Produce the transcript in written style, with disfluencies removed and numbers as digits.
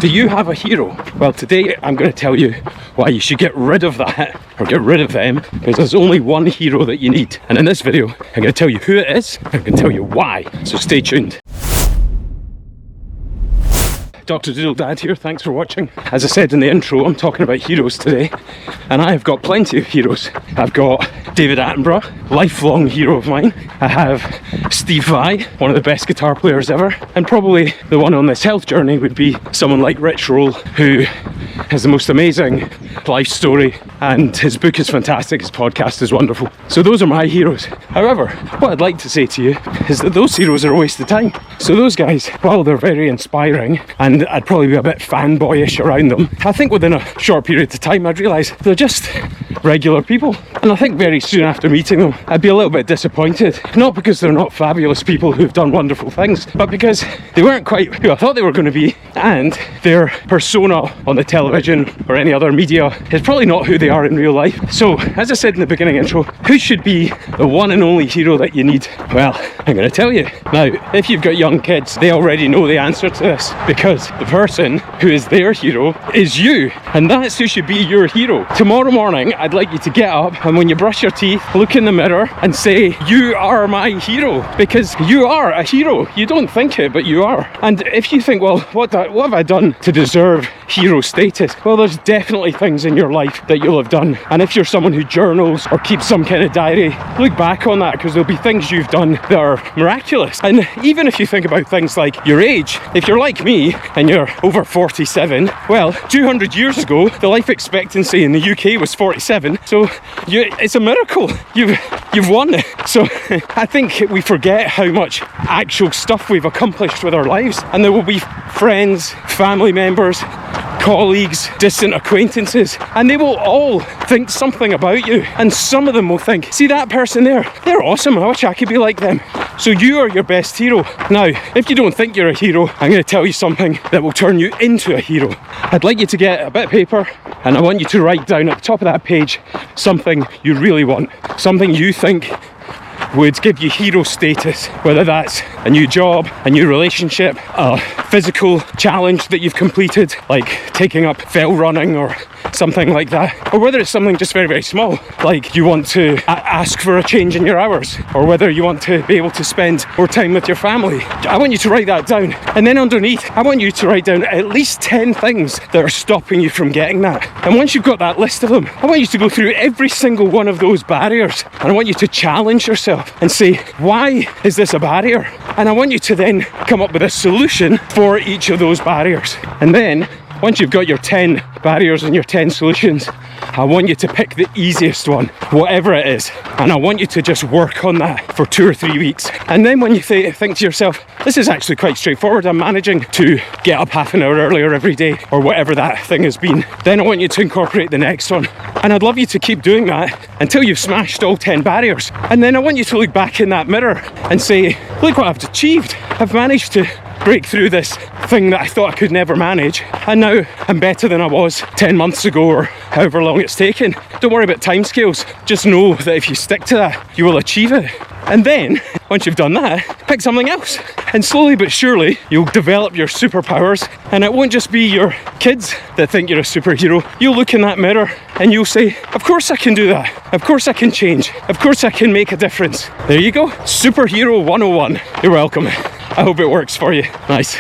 Do you have a hero? Well, today I'm going to tell you why you should get rid of that, or get rid of them, because there's only one hero that you need. And in this video, I'm going to tell you who it is, I'm going to tell you why, so stay tuned. Dr. Doodle Dad here, thanks for watching. As I said in the intro, I'm talking about heroes today, and I have got plenty of heroes. I've got David Attenborough, lifelong hero of mine. I have Steve Vai, one of the best guitar players ever, and probably the one on this health journey would be someone like Rich Roll, who has the most amazing life story, and his book is fantastic, his podcast is wonderful. So those are my heroes. However, what I'd like to say to you is that those heroes are a waste of time. So those guys, while they're very inspiring, and I'd probably be a bit fanboyish around them, I think within a short period of time I'd realise they're just regular people. And I think very soon after meeting them, I'd be a little bit disappointed. Not because they're not fabulous people who've done wonderful things, but because they weren't quite who I thought they were going to be, and their persona on the television or any other media is probably not who they are in real life. So, as I said in the beginning intro, who should be the one and only hero that you need? Well, I'm going to tell you. Now, if you've got young kids, they already know the answer to this, because the person who is their hero is you, and that's who should be your hero. Tomorrow morning, I'd like you to get up, and when you brush your teeth, look in the mirror and say, you are my hero, because you are a hero. You don't think it, but you are. And if you think, well, what have I done to deserve hero status? Well, there's definitely things in your life that you'll have done, and if you're someone who journals or keeps some kind of diary, look back on that, because there'll be things you've done that are miraculous. And even if you think about things like your age, if you're like me and you're over 47, well, 200 years ago the life expectancy in the UK was 47, so it's a miracle. You've won. So I think we forget how much actual stuff we've accomplished with our lives, and there will be friends, family members, colleagues, distant acquaintances, and they will all think something about you, and some of them will think, see that person there, they're awesome, I wish I could be like them. So you are your best hero. Now, if you don't think you're a hero, I'm going to tell you something that will turn you into a hero. I'd like you to get a bit of paper, and I want you to write down at the top of that page something you really want, something you think would give you hero status, whether that's a new job, a new relationship, a physical challenge that you've completed, like taking up fell running or something like that, or whether it's something just very, very small, like you want to ask for a change in your hours, or whether you want to be able to spend more time with your family. I want you to write that down, and then underneath I want you to write down at least 10 things that are stopping you from getting that. And once you've got that list of them, I want you to go through every single one of those barriers, and I want you to challenge yourself and say, why is this a barrier? And I want you to then come up with a solution for each of those barriers. And then once you've got your 10 barriers and your 10 solutions, I want you to pick the easiest one, whatever it is, and I want you to just work on that for 2 or 3 weeks. And then when you think to yourself, this is actually quite straightforward, I'm managing to get up half an hour earlier every day, or whatever that thing has been, then I want you to incorporate the next one. And I'd love you to keep doing that until you've smashed all 10 barriers. And then I want you to look back in that mirror and say, look what I've achieved. I've managed to break through this thing that I thought I could never manage, and now I'm better than I was 10 months ago, or however long it's taken. Don't worry about timescales, just know that if you stick to that, you will achieve it. And then, once you've done that, pick something else, and slowly but surely you'll develop your superpowers, and it won't just be your kids that think you're a superhero. You'll look in that mirror and you'll say, of course I can do that, of course I can change, of course I can make a difference. There you go, Superhero 101. You're welcome. I hope it works for you. Nice.